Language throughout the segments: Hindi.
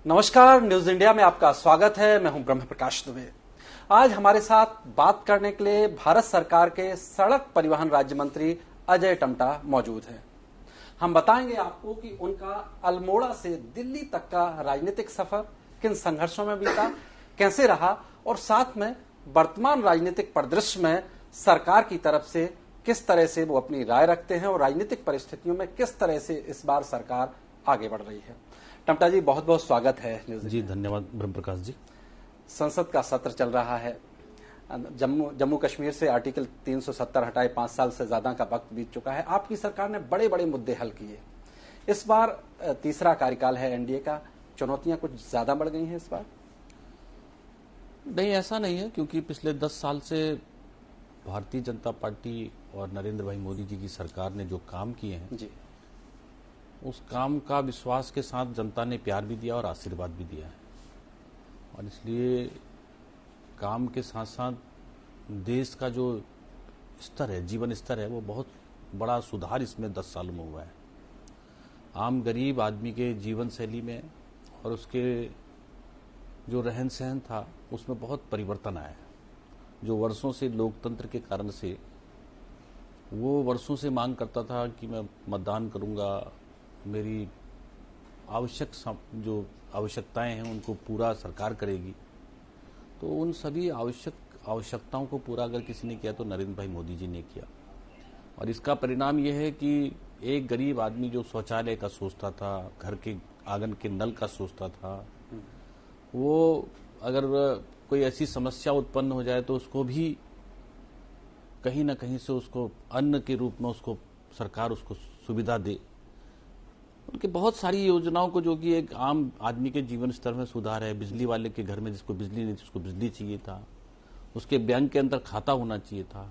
नमस्कार, न्यूज इंडिया में आपका स्वागत है। मैं हूं ब्रह्म प्रकाश दुबे। आज हमारे साथ बात करने के लिए भारत सरकार के सड़क परिवहन राज्य मंत्री अजय टम्टा मौजूद हैं। हम बताएंगे आपको कि उनका अल्मोड़ा से दिल्ली तक का राजनीतिक सफर किन संघर्षों में बीता, कैसे रहा और साथ में वर्तमान राजनीतिक परिदृश्य में सरकार की तरफ से किस तरह से वो अपनी राय रखते हैं और राजनीतिक परिस्थितियों में किस तरह से इस बार सरकार आगे बढ़ रही है। टम्टा जी, बहुत बहुत स्वागत है न्यूज़ जी। धन्यवाद ब्रह्म प्रकाश जी। संसद का सत्र चल रहा है। जम्मू कश्मीर से आर्टिकल 370 हटाए 5 साल से ज्यादा का वक्त बीत चुका है। आपकी सरकार ने बड़े बड़े मुद्दे हल किए। इस बार तीसरा कार्यकाल है एनडीए का, चुनौतियां कुछ ज्यादा बढ़ गई हैं इस बार? नहीं, ऐसा नहीं है, क्योंकि पिछले 10 साल से भारतीय जनता पार्टी और नरेंद्र भाई मोदी जी की सरकार ने जो काम किए हैं जी, उस काम का विश्वास के साथ जनता ने प्यार भी दिया और आशीर्वाद भी दिया है। और इसलिए काम के साथ साथ देश का जो स्तर है, जीवन स्तर है, वो बहुत बड़ा सुधार इसमें 10 सालों में हुआ है। आम गरीब आदमी के जीवन शैली में और उसके जो रहन सहन था उसमें बहुत परिवर्तन आया है। जो वर्षों से लोकतंत्र के कारण से वो वर्षों से मांग करता था कि मैं मतदान करूंगा, मेरी जो आवश्यकताएं हैं उनको पूरा सरकार करेगी, तो उन सभी आवश्यकताओं को पूरा अगर किसी ने किया तो नरेंद्र भाई मोदी जी ने किया। और इसका परिणाम यह है कि एक गरीब आदमी जो शौचालय का सोचता था, घर के आंगन के नल का सोचता था, वो अगर कोई ऐसी समस्या उत्पन्न हो जाए तो उसको भी कहीं ना कहीं से उसको अन्न के रूप में उसको सरकार उसको सुविधा दे। उनके बहुत सारी योजनाओं को, जो कि एक आम आदमी के जीवन स्तर में सुधार है। बिजली वाले के घर में जिसको बिजली नहीं थी उसको बिजली चाहिए था, उसके बैंक के अंदर खाता होना चाहिए था,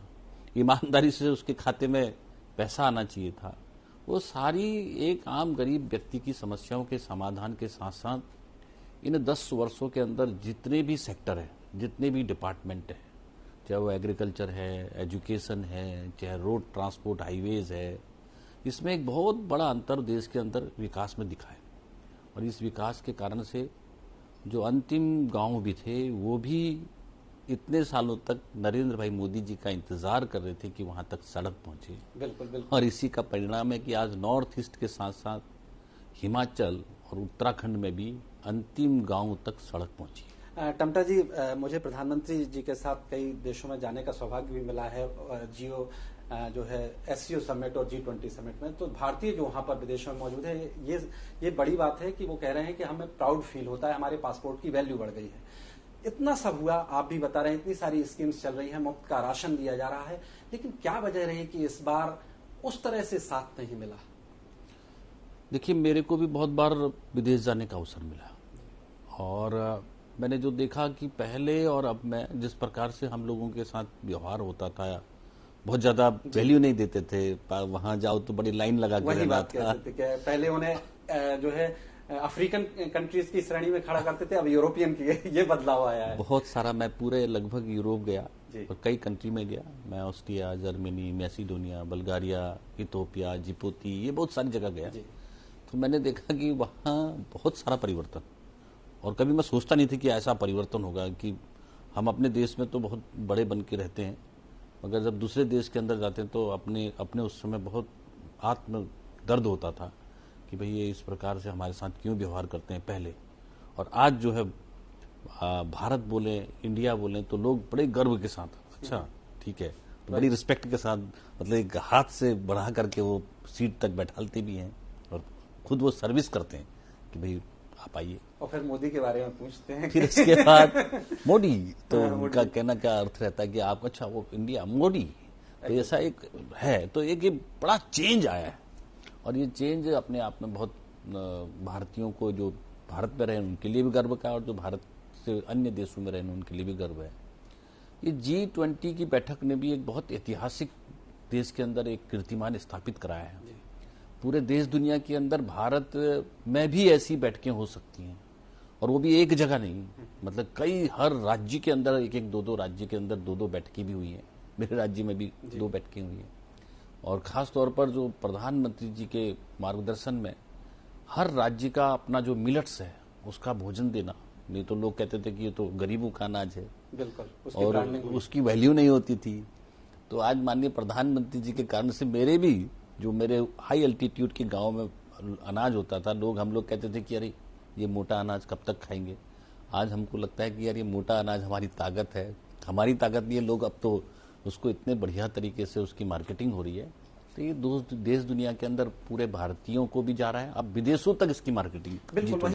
ईमानदारी से उसके खाते में पैसा आना चाहिए था। वो सारी एक आम गरीब व्यक्ति की समस्याओं के समाधान के साथ साथ इन 10 वर्षों के अंदर जितने भी सेक्टर है, जितने भी डिपार्टमेंट है, चाहे वो एग्रीकल्चर है, एजुकेशन है, चाहे रोड ट्रांसपोर्ट हाईवेज है, इसमें एक बहुत बड़ा अंतर देश के अंदर विकास में दिखा है। और इस विकास के कारण से जो अंतिम गांव भी थे वो भी इतने सालों तक नरेंद्र भाई मोदी जी का इंतजार कर रहे थे कि वहां तक सड़क पहुंचे। बिल्कुल बिल्कुल। और इसी का परिणाम है कि आज नॉर्थ ईस्ट के साथ साथ हिमाचल और उत्तराखंड में भी अंतिम गांव तक सड़क पहुंची। टम्टा जी, मुझे प्रधानमंत्री जी के साथ कई देशों में जाने का सौभाग्य भी मिला है, जियो जो है एससीओ समिट और G20 समिट में। तो भारतीय जो वहां पर विदेशों में मौजूद है, ये बड़ी बात है कि वो कह रहे हैं कि हमें प्राउड फील होता है, हमारे पासपोर्ट की वैल्यू बढ़ गई है। इतना सब हुआ, आप भी बता रहे हैं, इतनी सारी स्कीम्स चल रही हैं, मुफ्त का राशन दिया जा रहा है, लेकिन क्या वजह रही कि इस बार उस तरह से साथ नहीं मिला? देखिए, मेरे को भी बहुत बार विदेश जाने का अवसर मिला और मैंने जो देखा कि पहले और अब में जिस प्रकार से हम लोगों के साथ व्यवहार होता था, बहुत ज्यादा वैल्यू नहीं देते थे। वहां जाओ तो बड़ी लाइन लगा के रहना था। पहले उन्हें जो है अफ्रीकन कंट्रीज की श्रेणी में खड़ा करते थे, अब यूरोपियन की ये बदलाव आया है। बहुत सारा, मैं पूरे लगभग यूरोप गया और कई कंट्री में गया। मैं Austria, Germany, Macedonia, Bulgaria, Ethiopia, Djibouti, ये बहुत सारी जगह गया। तो मैंने देखा कि वहाँ बहुत सारा परिवर्तन, और कभी मैं सोचता नहीं था कि ऐसा परिवर्तन होगा। कि हम अपने देश में तो बहुत बड़े बन के रहते हैं, मगर जब दूसरे देश के अंदर जाते हैं तो अपने उस समय बहुत आत्म दर्द होता था कि भाई ये इस प्रकार से हमारे साथ क्यों व्यवहार करते हैं पहले। और आज जो है भारत बोले, इंडिया बोले, तो लोग बड़े गर्व के साथ, अच्छा ठीक है, तो बड़ी रिस्पेक्ट के साथ, मतलब एक हाथ से बढ़ा करके वो सीट तक बैठालते भी हैं और खुद वो सर्विस करते हैं कि भाई आप आइए। और फिर मोदी के बारे में पूछते हैं। फिर इसके बाद मोदी, तो उनका कहना क्या अर्थ रहता है कि आप, अच्छा वो इंडिया मोदी, तो ऐसा एक है। तो एक ये बड़ा चेंज आया है और ये चेंज अपने आप में बहुत भारतीयों को, जो भारत में रहे उनके लिए भी गर्व का, और जो भारत से अन्य देशों में रहे उनके लिए भी गर्व है। ये G20 की बैठक ने भी एक बहुत ऐतिहासिक देश के अंदर एक कीर्तिमान स्थापित कराया है। पूरे देश दुनिया के अंदर भारत में भी ऐसी बैठकें हो सकती हैं, और वो भी एक जगह नहीं, मतलब कई, हर राज्य के अंदर एक एक, दो राज्य के अंदर दो बैठकें भी हुई हैं। मेरे राज्य में भी 2 बैठकें हुई हैं। और खास तौर पर जो प्रधानमंत्री जी के मार्गदर्शन में हर राज्य का अपना जो मिलेट्स है, उसका भोजन देना। नहीं तो लोग कहते थे कि ये तो गरीबों का अनाज है, बिल्कुल, और उसकी वैल्यू नहीं होती थी। तो आज माननीय प्रधानमंत्री जी के कारण से मेरे भी, जो मेरे हाई एल्टीट्यूड के गांव में अनाज होता था, हम लोग कहते थे कि अरे ये मोटा अनाज कब तक खाएंगे। आज हमको लगता है कि यार ये मोटा अनाज हमारी ताकत है, हमारी ताकत नहीं है। लोग अब तो उसको इतने बढ़िया तरीके से उसकी मार्केटिंग हो रही है, तो ये देश दुनिया के अंदर पूरे भारतीयों को भी जा रहा है, अब विदेशों तक इसकी मार्केटिंग। बिल्कुल।